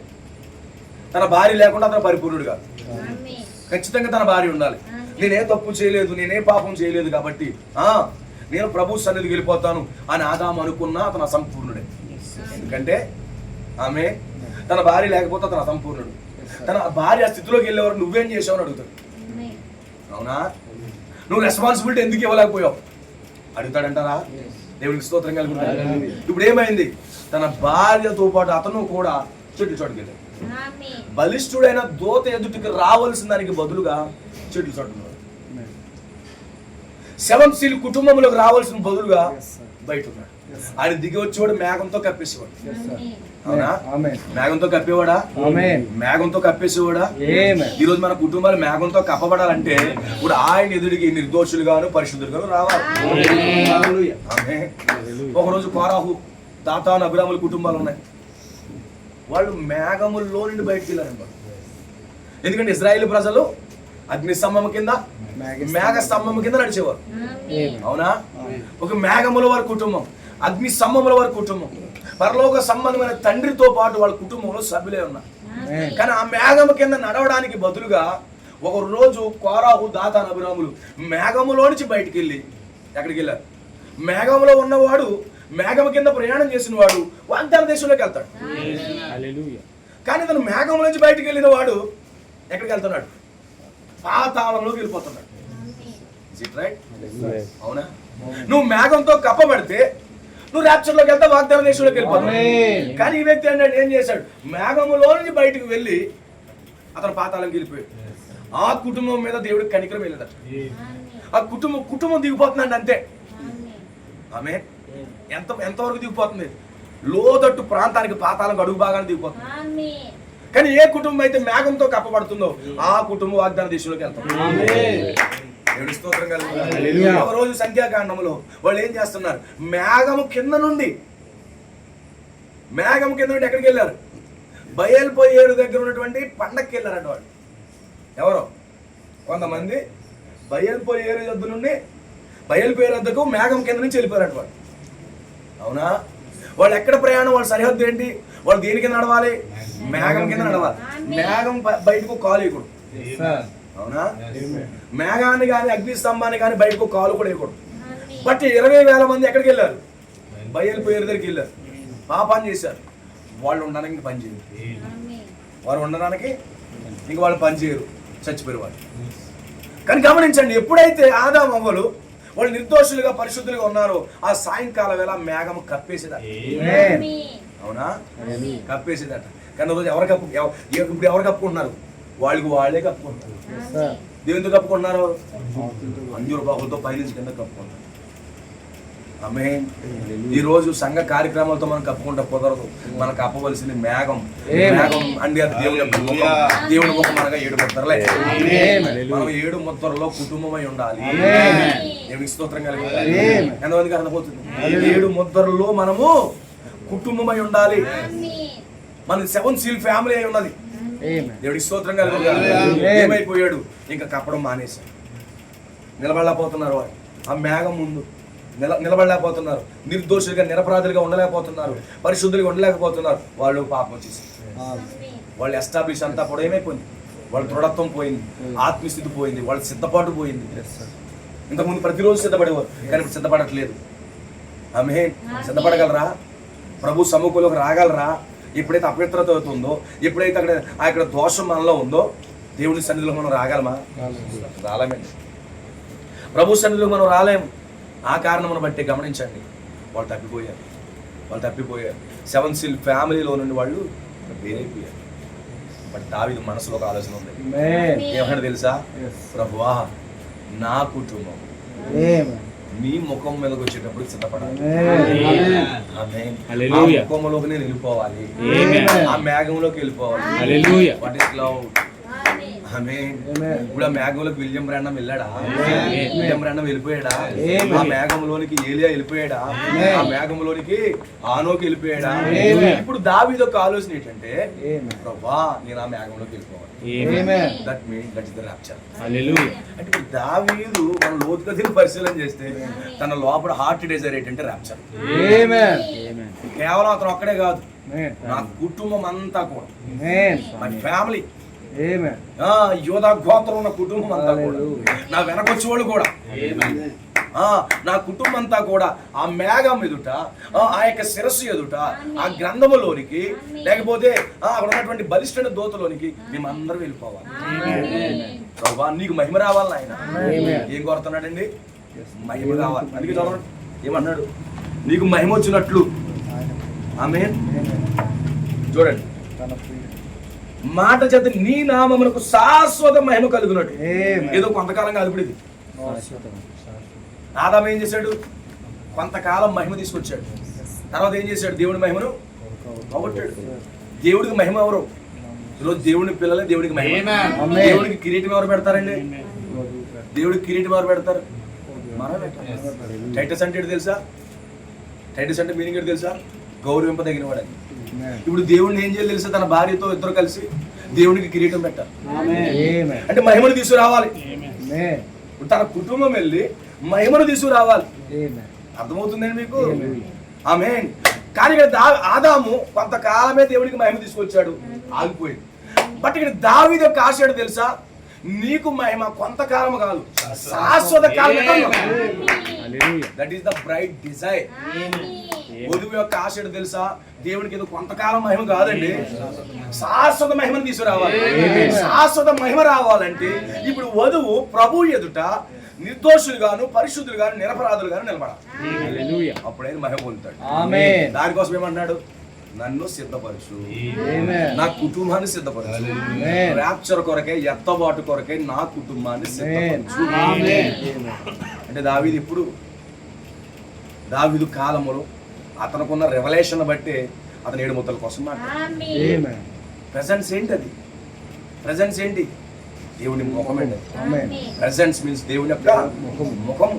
తన భార్య లేకుండా అతను పరిపూర్ణుడు కాదు. ఖచ్చితంగా తన భార్య ఉండాలి. నేనే తప్పు చేయలేదు, నేనే పాపం చేయలేదు కాబట్టి నేను ప్రభు సన్నిధికి వెళ్ళిపోతాను అని ఆదాము అనుకున్నా అతను అసంపూర్ణుడే. ఎందుకంటే ఆమె తన భార్య లేకపోతే అతను అసంపూర్ణుడు. తన భార్య స్థితిలోకి వెళ్ళేవారు నువ్వేం చేసావు అని అడుగుతాడు. అవునా? నువ్వు రెస్పాన్సిబిలిటీ ఎందుకు ఇవ్వలేకపోయావు అడుగుతాడంటారా? దేవుడికి స్తోత్రం కలుగుతాడు. ఇప్పుడు ఏమైంది? తన భార్యతో పాటు అతను కూడా చెట్టు చోటుకెళ్ళాడు. బలిష్ఠుడైన దూత ఎదుటికి రావాల్సిన దానికి బదులుగా చెట్లు చోటున్నారు. 7th seal కుటుంబంలోకి రావాల్సిన బదులుగా బయట ఉన్నాడు. ఆయన దిగి వచ్చేవాడు మేఘంతో కప్పేసేవాడు. అవునా? మేఘంతో కప్పేవాడా? మేఘంతో కప్పేసేవాడా? ఈ రోజు మన కుటుంబాలు మేఘంతో కప్పబడాలంటే ఇప్పుడు ఆయన ఎదుడికి నిర్దోషులుగాను పరిశుద్ధులుగాను రావాలి. ఒకరోజు కోరాహు, దాతాను, అభిరాముల కుటుంబాలు ఉన్నాయి. వాళ్ళు మేఘముల్లో నుండి బయటికి వెళ్ళారంట. ఎందుకంటే ఇశ్రాయేలు ప్రజలు అగ్ని స్తంభం కింద, మేఘ స్తంభం కింద నడిచేవారు. అవునా? ఒక మేఘముల వారి కుటుంబం, అగ్ని స్తంభముల వారి కుటుంబం, పరలోక సంబంధమైన తండ్రితో పాటు వాళ్ళ కుటుంబంలో సభ్యులే ఉన్నారు. కానీ ఆ మేఘము కింద నడవడానికి బదులుగా ఒక రోజు కోరాహు, దాతాను, అబీరాములు మేఘములో నుంచి బయటికి వెళ్ళి ఎక్కడికి వెళ్ళారు? మేఘంలో ఉన్నవాడు, మేఘం కింద ప్రయాణం చేసిన వాడు వాగ్దాన దేశంలోకి వెళ్తాడు. కానీ తను మేఘం నుంచి బయటికి వెళ్ళిన వాడు ఎక్కడికి వెళ్తున్నాడు? పాతాళంలోకి వెళ్ళిపోతున్నాడు. Is it right? అవునా? నువ్వు మేఘంతో కప్పబడితే నువ్వు ర్యాప్చర్లోకి వెళ్తా, వాగ్దాన దేశంలోకి వెళ్ళిపోతావు. కానీ ఈ వ్యక్తి అంటే ఏం చేశాడు? మేఘములో నుంచి బయటకు వెళ్ళి అతను పాతాళంకి వెళ్ళిపోయాడు. ఆ కుటుంబం మీద దేవుడికి కనికరం వెళ్ళదట. ఆ కుటుంబం దిగిపోతుందండి, అంతే. ఆమె ఎంతవరకు దిగిపోతుంది? లోతట్టు ప్రాంతానికి, పాతాళంకి అడుగు భాగాన్ని దిగిపోతుంది. కానీ ఏ కుటుంబం అయితే మేఘంతో కప్పబడుతుందో ఆ కుటుంబం వాగ్దాన దేశంలోకి వెళ్తాం. స్తోత్రం కలుగుతుంది. ఒక రోజు సంఖ్యాకాండంలో వాళ్ళు ఏం చేస్తున్నారు? మేఘము కింద నుండి ఎక్కడికి వెళ్ళారు? బయలుపోయేరు దగ్గర ఉన్నటువంటి పండక్కి వెళ్ళారంట వాళ్ళు. ఎవరో కొంతమంది బయలుపోయేరు యొద్ద నుండి బయలుపోయేరు వద్దకు మేఘం కింద నుంచి వెళ్ళిపోయారంట వాళ్ళు. అవునా? వాళ్ళు ఎక్కడ ప్రయాణం? వాళ్ళ సరిహద్దు ఏంటి? వాళ్ళు దేని కింద నడవాలి? మేఘం కింద నడవాలి. మేఘం బయటకు కాలు వేయకూడదు. అవునా? మేఘాన్ని కానీ అగ్ని స్తంభాన్ని కానీ బయటకు కాలు కూడా వేయకూడదు. బట్ 20,000 మంది ఎక్కడికి వెళ్ళారు? బయలుపోయేరు దగ్గరికి వెళ్ళారు, పాపాన్ని చేశారు. వాళ్ళు ఉండడానికి పని చేయరు. వారు ఉండడానికి ఇంక వాళ్ళు పని చేయరు, చచ్చిపోయారు వాళ్ళు. కానీ గమనించండి, ఎప్పుడైతే ఆదాము అవ్వలు వాళ్ళు నిర్దోషులుగా పరిశుద్ధులుగా ఉన్నారో ఆ సాయంకాల వేళ మేఘం కప్పేసేదట. అవునా? కప్పేసేదట. కానీ రోజు ఇప్పుడు ఎవరు కప్పుకుంటున్నారు? వాళ్ళే కప్పుకుంటున్నారు. దేవునితో కప్పుకుంటున్నారు, అంజూరు బాహులతో పైనుంచి కింద కప్పుకుంటున్నారు. ఆమేన్. ఈ రోజు సంఘ కార్యక్రమాలతో మనం కప్పుకుంటా కుదరదు. మనకు కప్పవలసింది మేఘం. అంటే అది దేవుని ముఖం అనగా 7 ముద్రలే. మనం 7 ముద్రలో కుటుంబమై ఉండాలి. దేవునికి స్తోత్రం కలుగుతుంది. ఎంతమందికి అర్థమవుతుంది? 7 ముద్రలో మనము కుటుంబమై ఉండాలి. మన 7 సీల్ ఫ్యామిలీ అయి ఉన్నది. దేవుడికి స్తోత్రం కలుగుతుంది. ఏమైపోయాడు? ఇంకా కప్పడం మానేశాడు. నిలబడలేకపోతున్నారు వాళ్ళు. ఆ మేఘం ముందు నిలబడలేకపోతున్నారు. నిర్దోషులుగా, నిరపరాధులుగా ఉండలేకపోతున్నారు. పరిశుద్ధులుగా ఉండలేకపోతున్నారు. వాళ్ళు పాపం వచ్చేసారు. వాళ్ళు ఎస్టాబ్లిష్ అంతా కూడా ఏమైపోయింది? వాళ్ళ దృఢత్వం పోయింది, ఆత్మస్థితి పోయింది, వాళ్ళ సిద్ధపాటు పోయింది. ఇంతకుముందు ప్రతిరోజు సిద్ధపడేవారు, కానీ ఇప్పుడు సిద్ధపడట్లేదు. ఆమె సిద్ధపడగలరా? ప్రభు సముఖంలోకి రాగలరా? ఎప్పుడైతే అపవిత్రత అవుతుందో, ఎప్పుడైతే అక్కడ దోషం మనలో ఉందో, దేవుని సన్నిధిలో మనం రాగలమా? రాలేమండి. ప్రభు సన్నిధిలో మనం రాలేము. ఆ కారణమును బట్టి గమనించండి, వాళ్ళు తప్పిపోయారు. 7 సీల్ ఫ్యామిలీలో నుండి వాళ్ళు వేరైపోయారు. బట్ దావీదు మనసులో ఒక ఆలోచన ఉంది. ఏమన్నా తెలుసా? ప్రభువా, నా కుటుంబం నీ ముఖం మీదకి వచ్చేటప్పుడు సిద్ధపడాలి. ఆ ముఖంలోకి నేను వెళ్ళిపోవాలి, ఆ మేఘంలోకి వెళ్ళిపోవాలి. What is love? ఇప్పుడు ఆ మేఘంలోకి విలియం బ్రాండం వెళ్ళాడా? విలియం బ్రాండం వెళ్ళిపోయాడా? ఆ మేఘంలోనికి ఏలియా వెళ్ళిపోయాడా? ఆ మేఘంలోనికి ఆనోకి వెళ్ళిపోయాడా? ఇప్పుడు దావీదు యొక్క ఆలోచన ఏంటంటే, ప్రభువా, నేను ఆ మేఘంలోకి వెళ్ళిపోవాలి. That means that is the rapture. అంటే ఇప్పుడు దావీదు మనం లోతుగా దీన్ని పరిశీలన చేస్తే తన లోపల హార్ట్ డిజైర్ ఏంటంటే రాప్చర్. కేవలం అతను ఒక్కడే కాదు, నా కుటుంబం అంతా కూడా, మై ఫ్యామిలీ, యోధా గోత్రం ఉన్న కుటుంబం అంతా కూడా, నా వెనకొచ్చేవాళ్ళు కూడా, నా కుటుంబం అంతా కూడా ఆ మేఘం ఎదుట, ఆ యొక్క శిరస్సు ఎదుట, ఆ గ్రంథములోనికి, లేకపోతే అక్కడ ఉన్నటువంటి బలిష్ఠ దూతలోనికి మేమందరం వెళ్ళిపోవాలి. ప్రభువా, నీకు మహిమ రావాలి ఆయన. ఏం కోరుతున్నాడండి? మహిమ కావాలి. అందుకే చూడండి ఏమన్నాడు? నీకు మహిమ వచ్చినట్లు. ఆమేన్. చూడండి, మాట చేత నీ నామమునకు శాశ్వత మహిమ కలుగునట్టు. ఏదో కొంతకాలంగా అదుపుడిది. ఆదాము ఏం చేశాడు? కొంతకాలం మహిమ తీసుకొచ్చాడు. తర్వాత ఏం చేశాడు? దేవుడి మహిమను పోగొట్టాడు. దేవుడికి మహిమ ఎవరు? ఈరోజు దేవుని పిల్లలే దేవుడికి మహిమ. దేవుడికి కిరీటం ఎవరు పెడతారండి? దేవుడికి కిరీటం ఎవరు పెడతారు? మనం పెట్టాలి. టైటస్ అంటే ఏంటి తెలుసా? టైటస్ అంటే మీనింగ్ ఏంటి తెలుసా? గౌరవింపదగిన వాడని. ఇప్పుడు దేవుడిని ఏం చేయాలి తెలుసా? తన భార్యతో ఇద్దరు కలిసి దేవునికి కిరీటం పెట్టాలి. అంటే మహిమను తీసుకురావాలి. తన కుటుంబం వెళ్ళి మహిమను తీసుకురావాలి. అర్థమవుతుందండి మీకు? ఆమేన్. కానీ ఇక్కడ ఆదాము కొంతకాలమే దేవుడికి మహిమ తీసుకొచ్చాడు, ఆగిపోయింది. బట్ ఇక్కడ దావీదు యొక్క ఆశ ఏంటో తెలుసా? నీకు మహిమ కొంతకాలం కాదు, శాశ్వత కాలం. That is the bride desire. వధువు యొక్క ఆశ ఏంటో తెలుసా? దేవునికి ఏదో కొంతకాలం మహిమ కాదండి, శాశ్వత మహిమను తీసుకురావాలి. శాశ్వత మహిమ రావాలంటే ఇప్పుడు వధువు ప్రభు ఎదుట నిర్దోషులు గాను, పరిశుద్ధులు గాను, నిరపరాధులు గాను నిలబడాలి. అప్పుడైనా మహిమ పొందుతాడు. దానికోసం ఏమన్నాడు? నన్ను సిద్ధపరచు, నా కుటుంబాన్ని సిద్ధపరచు, ర్యాప్చర్ కొరకే, ఎత్తబాటు కొరకే నా కుటుంబాన్ని సిద్ధపరచు. అంటే దావీదు కాలములో అతనుకున్న రెవల్యూషన్ బట్టి అతను 7 ముద్దల కోసం మాట్లాడు. ప్రెజెన్స్ ఏంటి? అది ప్రెజెన్స్ ఏంటి? దేవుని ముఖం అండి. ప్రెజెన్స్ మీన్స్ దేవుని యొక్క ముఖం.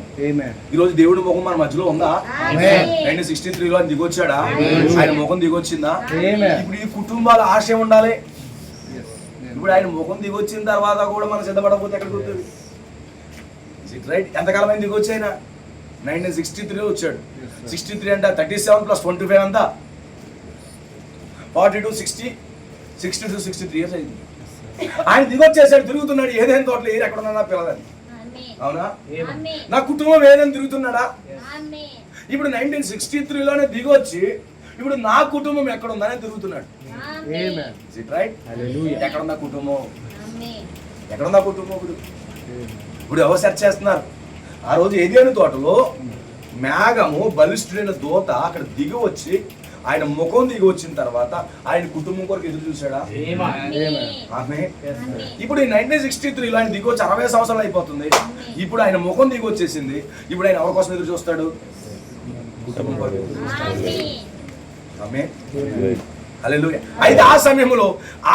ఈరోజు దేవుడి ముఖం మన మధ్యలో ఉందా? 1963లో ఆయన దిగొచ్చాడా? ఆయన ముఖం దిగొచ్చిందా? ఇప్పుడు ఈ కుటుంబాల ఆశ ఉండాలి. ఇప్పుడు ఆయన ముఖం దిగొచ్చిన తర్వాత కూడా మనం సిద్ధపడకపోతే ఎక్కడ కుదురుతుంది? రైట్? ఎంతకాలం ఆయన దిగొచ్చి? ఆయన 1963లో వచ్చాడు. 63 అంటే 37 + 25 అంతా 42, 60, 62, 63 ఇయర్స్ అయింది. ఆయన దిగొచ్చేసాడు, తిరుగుతున్నాడు. ఏదైనా తోటలో ఏరు ఎక్కడ ఉన్నా పిల్లలని, అవునా? నా కుటుంబం ఏదైనా తిరుగుతున్నాడా? ఇప్పుడు 1963లోనే దిగొచ్చి ఇప్పుడు నా కుటుంబం ఎక్కడ ఉందని తిరుగుతున్నాడు. ఎక్కడున్నా కుటుంబం? ఎక్కడున్నా కుటుంబం? ఇప్పుడు ఎవరు సెర్చ్ చేస్తున్నారు? ఆ రోజు ఏదేను తోటలో మేఘము బలిష్ఠుడైన దూత అక్కడ దిగి వచ్చి ఆయన ముఖం దిగి వచ్చిన తర్వాత ఆయన కుటుంబం కొరకు ఎదురు చూశాడా? ఆమె. ఇప్పుడు 1963లో ఆయన దిగి వచ్చి 60 సంవత్సరాలు అయిపోతుంది. ఇప్పుడు ఆయన ముఖం దిగి వచ్చేసింది. ఇప్పుడు ఆయన ఎవరి కోసం ఎదురు చూస్తాడు? కుటుంబం కొరకు. ఆమె. హల్లెలూయా. అయితే ఆ సమయంలో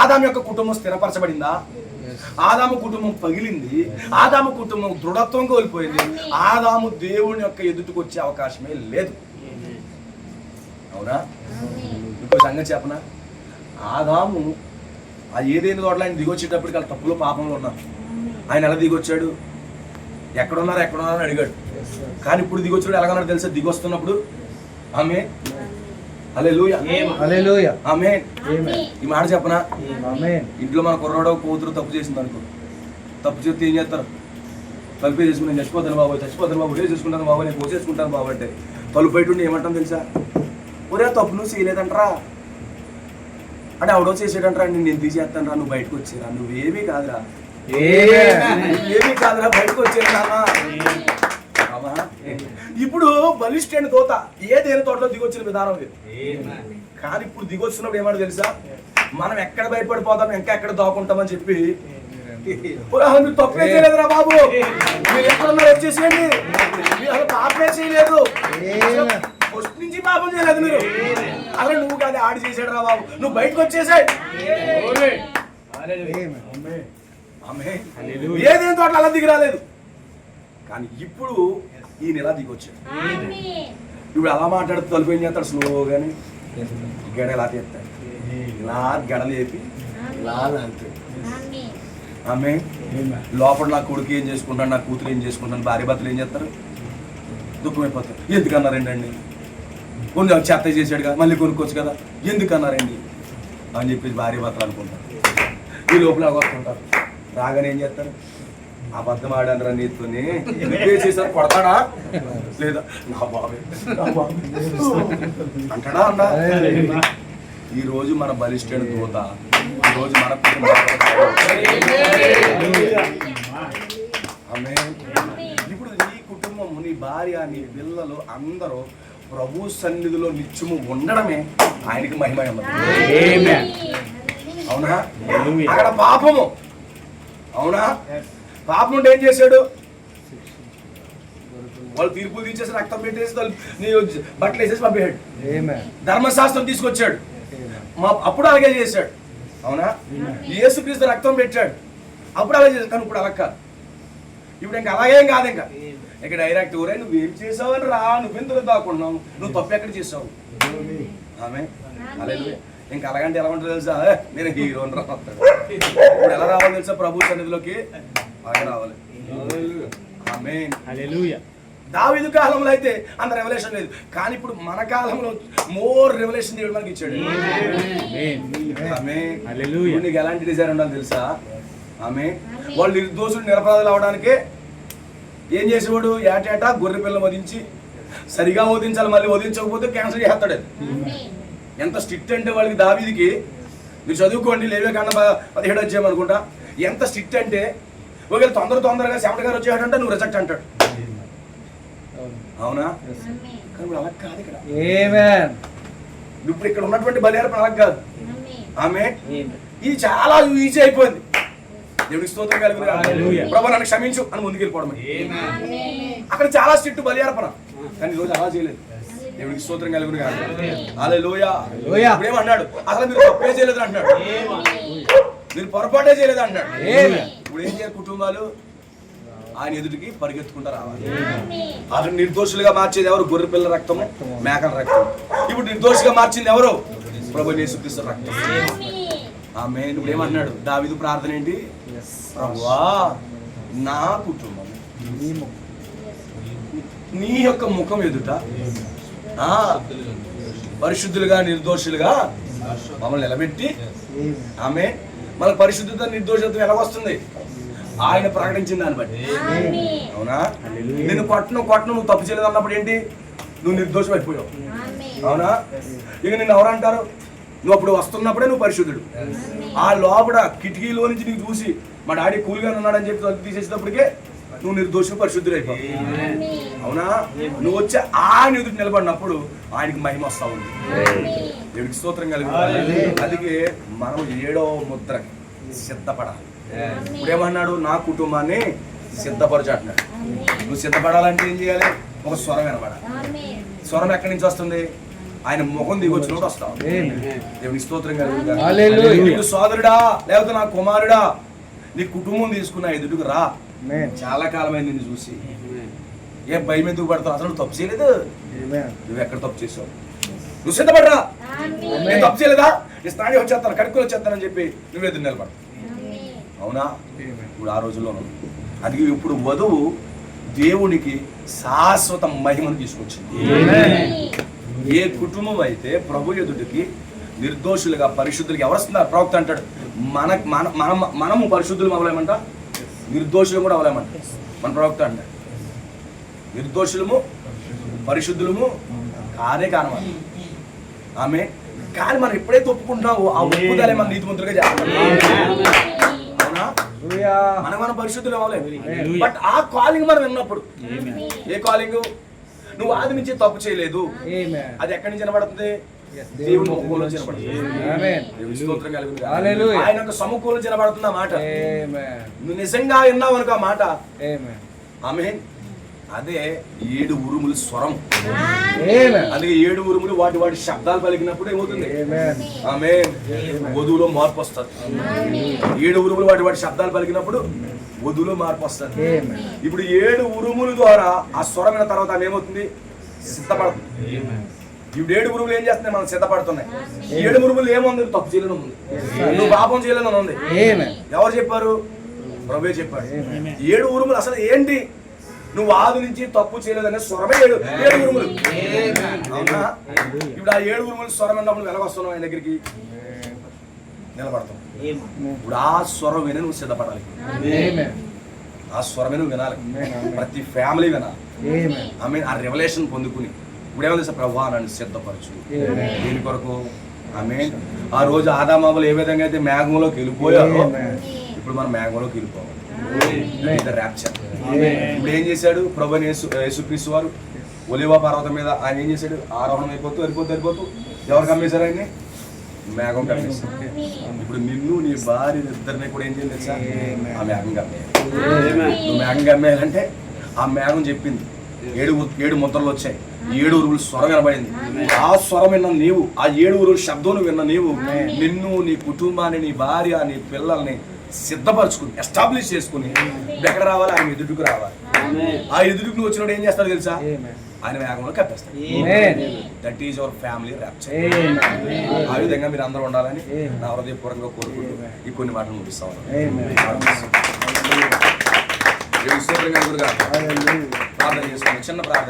ఆదాము యొక్క కుటుంబం స్థిరపరచబడిందా? ఆదాము కుటుంబం పగిలింది. ఆదాము కుటుంబం దృఢత్వం కోల్పోయింది. ఆదాము దేవుని యొక్క ఎదుటికి వచ్చే అవకాశమే లేదు, అవునా? ఇంకో సంగతి చెప్పనా? ఆదాము ఆ ఏదైనా తోటలో ఆయన దిగొచ్చేటప్పటికి వాళ్ళ తప్పులో పాపంలో ఉన్నారు. ఆయన ఎలా దిగొచ్చాడు? ఎక్కడున్నారు అని అడిగాడు. కానీ ఇప్పుడు దిగొచ్చాడు ఎలాగన్నాడు తెలుసా? దిగొస్తున్నప్పుడు ఆమె. హల్లెలూయా. హల్లెలూయా. ఆమేన్. ఈ మాట చెప్పనా? ఇంట్లో మన కుర్రాడో కూతురు తప్పు చేసింది అనుకో, తప్పు చేస్తే ఏం చేస్తారు? తలుపే చేసుకుని నేను చచ్చిపోతాను బాబు, ఏ చేసుకుంటాను బాబు, నేను పోసేసుకుంటాను బాబు అంటే తలుపు బయట ఉండి ఏమంటాం తెలుసా? ఒరే తప్పు నువ్వు చేయలేదంటరా అంటే ఆవిడో చేసేటంటరా, నేను తీసేస్తాను రా, నువ్వు బయటకు వచ్చేరా, నువ్వేమీ కాదురా, బయటకు వచ్చేరా. ఇప్పుడు బలిష్ఠైన తోత ఏదైనా తోటలో దిగొచ్చిన విధానం లేదు. కానీ ఇప్పుడు దిగొచ్చినప్పుడు ఏమన్నా తెలుసా? మనం ఎక్కడ భయపడిపోతాం, ఇంకా ఎక్కడ దాక్కుంటామని చెప్పి మీరు తప్పే చేయలేదురా బాబు, మీరు ఎక్కడున్నారు వచ్చేసేయండి, మీరు అసలు పాపమే చేయలేదు, ఫస్ట్ నుంచి పాపం చేయలేదు మీరు, అసలు నువ్వు కాదు ఆడి చేసాడు రా బాబు, నువ్వు బయటకు వచ్చేసాయి. ఏదేం తోట అలా దిగి రాలేదు. కానీ ఇప్పుడు ఈయన ఎలా దిగొచ్చాడు? ఇప్పుడు అలా మాట్లాడుతూ తలుపు ఏం చేస్తాడు? స్లోగాని గడ ఎలా తీస్తాడు, ఇలా గడలు వేపి ఇలా అంతే. ఆమె లోపల నా కొడుకు ఏం చేసుకుంటాను, నా కూతురు ఏం చేసుకుంటాను, భార్య భర్తలు ఏం చేస్తారు? దుఃఖమైపోతారు. ఎందుకన్నారండి? కొన్ని చెత్త చేశాడు కదా, మళ్ళీ కొనుక్కోవచ్చు కదా, ఎందుకన్నారండి అని చెప్పేసి భార్య భర్తలు అనుకుంటారు. ఈ లోపల వస్తుంటారు. రాగానే ఏం చేస్తారు? అబద్ధం ఆడాను రా నీతోని, చేశారు కొడతాడా లేదా, నా బాబే అంటాడా అన్నా? ఈ రోజు మన బలిష్ఠుడు దూత, ఈ రోజు మన ఇప్పుడు నీ కుటుంబం, నీ భార్య, నీ పిల్లలు అందరూ ప్రభు సన్నిధిలో నిత్యము ఉండడమే ఆయనకి మహిమ. అవునా? అక్కడ పాపము, అవునా? పాపం ఉంటే ఏం చేశాడు? వాళ్ళు తీర్పులు తీసేసి రక్తం పెట్టేసి నీ బట్టలు వేసేసి పంపేశాడు. ధర్మశాస్త్రం తీసుకొచ్చాడు, అప్పుడు అలాగే చేశాడు. అవునా? యేసుక్రీస్తు రక్తం పెట్టాడు, అప్పుడు అలాగే చేశాడు. కానీ ఇప్పుడు అలా కాదు. ఇప్పుడు ఇంకా అలాగేం కాదు. ఇంకా డైరెక్ట్ ఊరే నువ్వేం చేసావు అని రా, నువ్వెందుకు దాక్కున్నావు, నువ్వు తప్పు ఎక్కడ చేసావు. ఆమె హల్లెలూయా. ఇంకా అలాగంటే ఎలా ఉంటుంది తెలుసా? నేను హీరోని రాస్తాడు. ఇప్పుడు ఎలా రావాలి తెలుసా? ప్రభు సన్నిధిలోకి అలాగే రావాలి. ఆమేన్. హల్లెలూయా. దావీదు కాలంలో అయితే అంత రెవల్యూషన్ లేదు, కానీ ఇప్పుడు మన కాలంలో మోర్ రెవల్యూషన్ దేవుడు మనకి ఇచ్చాడు. ఆమేన్. హల్లెలూయా. నీకు ఎలాంటి డిజైర్ ఉండాలి తెలుసా? ఆమె వాళ్ళు నిర్దోషులు నిరపరాధులు అవడానికి ఏం చేసేవాడు? ఏటేటా గొర్రె పిల్ల వధించి, సరిగా వధించాలి, మళ్ళీ వధించకపోతే క్యాన్సల్ చేస్తాడు. ఎంత స్ట్రిక్ట్ అంటే వాళ్ళకి దావీదికి, మీరు చదువుకోండి లేవియాకాండ 17 అధ్యాయం అనుకుంటా, ఎంత స్ట్రిక్ట్ అంటే ఒకవేళ తొందరగా శమట గారు వచ్చేటంటే నువ్వు రిజెక్ట్ అంటాడు. అవునా? కానీ ఇప్పుడు అలా కాదు. ఇక్కడ ఇప్పుడు ఇక్కడ ఉన్నటువంటి బలియార్పణ అలా కాదు. ఆమె ఇది చాలా ఈజీ అయిపోయింది. దేవునికి స్తోత్రం కలుగును. ప్రభు నన్ను క్షమించు అని ముందుకెళ్ళిపోవడం. అక్కడ చాలా స్ట్రిక్ట్ బలియార్పణ, కానీ ఈరోజు అలా చేయలేదు. దేవునికి స్తోత్రం కలుగును. హల్లెలూయా. ఇప్పుడేమన్నాడు? అసలు మీరు తప్పే చేయలేదు అంటున్నాడు, మీరు పొరపాటే చేయలేదు అంటున్నాడు. ఇప్పుడు ఏం చేయాలి? కుటుంబాలు ఆయన ఎదుటికి పరిగెత్తుకుంటూ రావాలి. అతను నిర్దోషులుగా మార్చేది ఎవరు? గొర్రె పిల్ల రక్తము, మేకల రక్తం. ఇప్పుడు నిర్దోషిగా మార్చింది ఎవరు? ప్రభువైన యేసుక్రీస్తు రక్తం. ఆమె ఇప్పుడు ఏమన్నాడు? దావీదు ప్రార్థన ఏంటి? ప్రభువా నా కుటుంబం నీ యొక్క ముఖం ఎదుట పరిశుద్ధులుగా నిర్దోషులుగా మమ్మల్ని నిలబెట్టి. ఆమె మన పరిశుద్ధత నిర్దోషత్వం ఎలా వస్తుంది? ఆయన ప్రకటించిన దాన్ని బట్టి. అవునా? నేను కొట్టను నువ్వు తప్పు చేయలేదు అన్నప్పుడు ఏంటి? నువ్వు నిర్దోషం అయిపోయావు. అవునా? ఇక నిన్ను ఎవరంటారు? నువ్వు అప్పుడు వస్తున్నప్పుడే నువ్వు పరిశుద్ధుడు. ఆ లోపల కిటికీలో నుంచి నీకు చూసి మా డాడీ కూల్గా ఉన్నాడని చెప్పి తలుపు తీసేసినప్పటికే నువ్వు నిర్దోషం పరిశుద్ధుడు అయిపోవు. అవునా? నువ్వు వచ్చి ఆయన ఎదుటి నిలబడినప్పుడు ఆయనకి మహిమ వస్తా ఉంది. దేవుడికి స్తోత్రం కలుగుతుంది. అందుకే మనం 7వ ముద్రకి సిద్ధపడాలి. ఇప్పుడేమన్నాడు? నా కుటుంబాన్ని సిద్ధపరచు అంటున్నాడు. నువ్వు సిద్ధపడాలంటే ఏం చేయాలి? ఒక స్వరం వినబడాలి. స్వరం ఎక్కడి నుంచి వస్తుంది? ఆయన ముఖం దిగొచ్చినప్పుడు వస్తావు. దేవునికి స్తోత్రం కలుగుతుంది. సోదరుడా లేకపోతే నా కుమారుడా, నీ కుటుంబం తీసుకున్న ఎదుటికి రా. చాలా కాలమైంది నిన్ను చూసి. ఏం భయం ఎందుకు పడతావు? అసలు తప్పు చేయలేదు. నువ్వు ఎక్కడ తప్పు చేసావు? నువ్వు సిద్ధపడరా. నేను తప్పు చేయలేదా? నీ స్థాయి వచ్చేస్తాను, కడుక్కుని వచ్చేస్తానని చెప్పి నువ్వు ఎదురు నిలబడతావు. అవునా? ఇప్పుడు ఆ రోజుల్లో అది ఇప్పుడు వధువు దేవునికి శాశ్వత మహిమను తీసుకొచ్చింది. ఏ కుటుంబం అయితే ప్రభు ఎదుటికి నిర్దోషులుగా పరిశుద్ధులుగా ఎవరు వస్తున్నారు? ప్రవక్త అంటాడు, మనము పరిశుద్ధులు అవలేమంట, నిర్దోషులు కూడా అవలేమంట. మన ప్రవక్త అంటాడు నిర్దోషులము పరిశుద్ధులము కానే కానమాట. ఆమె కానీ మనం ఎప్పుడైతే ఒప్పుకుంటున్నావో ఆ ఒప్పుదలే మన నీతిమంతులుగా చేస్తాం. అవునా? మనం పరిశుద్ధులు అవ్వలేదు. బట్ ఆ కాలింగ్ మనం విన్నప్పుడు, ఏ కాలింగ్? నువ్వు ఆది నుంచి తప్పు చేయలేదు, అది ఎక్కడి నుంచి వినబడుతుంది? దేవుని ముఖంలో వినబడుతుంది. ఆయన యొక్క సముఖంలో వినబడుతుంది ఆ మాట. నువ్వు నిజంగా విన్నావు అనుకో ఆ మాట. ఆమేన్. అదే 7 ఉరుములు స్వరం. అదే 7 ఉరుములు వాటి శబ్దాలు పలికినప్పుడు ఏమవుతుంది? ఆమేన్. వధువులో మార్పు వస్తుంది. 7 ఉరుములు వాటి శబ్దాలు పలికినప్పుడు వధువులో మార్పు వస్తుంది. ఇప్పుడు 7 ఉరుముల ద్వారా ఆ స్వరం అయిన తర్వాత ఆమె ఏమవుతుంది? సిద్ధపడుతుంది. ఇప్పుడు 7 ఉరుములు ఏం చేస్తున్నాయి? మనం సిద్ధపడుతున్నాయి. 7 ఉరుములు ఏముంది? తప్పు చేయలేని ఉంది, నువ్వు పాపం చేయలేని ఉంది. ఎవరు చెప్పారు? ప్రభువే చెప్పాడు. 7 ఉరుములు అసలు ఏంటి? నువ్వు ఆది నుంచి తప్పు చేయలేదనే స్వరమే 7 ఉరుములు. అవునా? ఇప్పుడు ఆ 7 ఉరుములు స్వరం అన్నప్పుడు వెలగొస్తున్నావు ఆయన దగ్గరికి, నిలబడతాం. ఇప్పుడు ఆ స్వరం విని నువ్వు సిద్ధపడాలి. ఆ స్వరమే నువ్వు వినాలి. ప్రతి ఫ్యామిలీ వినాలి. ఆమె ఆ రెవల్యూషన్ పొందుకుని ఇప్పుడు ఏమో తెలుసా? ప్రభువా నన్ను సిద్ధపరచు. దీని కొరకు ఆమె ఆ రోజు ఆదామావులు ఏ విధంగా అయితే మేఘంలోకి వెళ్ళిపోయారో ఇప్పుడు మనం మేఘంలోకి వెళ్ళిపోవాలి. ర్యాప్చర్. ఇప్పుడు ఏం చేశాడు ప్రభువైన యేసుక్రీస్తు వారు? ఒలీవ పర్వతం మీద ఆయన ఏం చేశాడు? ఆరోహణం వెళ్ళిపోతూ ఎవరు కమ్మేశారు? ఆయన్ని మేఘం కమ్మేశారు. ఇప్పుడు నిన్ను నీ భార్య ఇద్దరిని కూడా ఏం చేయాలి తెలుసా? ఆ మేఘం కమ్మేయాలి. నువ్వు మేఘం కమ్మేయాలంటే ఆ మేఘం చెప్పింది 7 ముద్రలు వచ్చాయి, 7 ఉరుములు స్వరం వినబడింది. ఆ స్వరం విన్న నీవు, ఆ 7 ఉరుముల శబ్దం విన్న నీవు నిన్ను, నీ కుటుంబాన్ని, నీ భార్య, నీ పిల్లల్ని సిద్ధపరచుకుని ఎస్టాబ్లిష్ చేసుకుని ఎక్కడ రావాలి? ఆయన ఎదుటికి రావాలి. ఆ ఎదుటికి నువ్వు వచ్చినప్పుడు ఏం చేస్తాడు తెలుసా? ఆయన వేగంలో కప్పేస్తాడు. That is your family rapture. ఆ విధంగా మీరు అందరూ ఉండాలని నా హృదయపూర్వకంగా కోరుకుంటూ ఈ కొన్ని మాటలు ముగిస్తా ఉన్నాను. ప్రార్థన చేసుకోండి. చిన్న ప్రార్థన.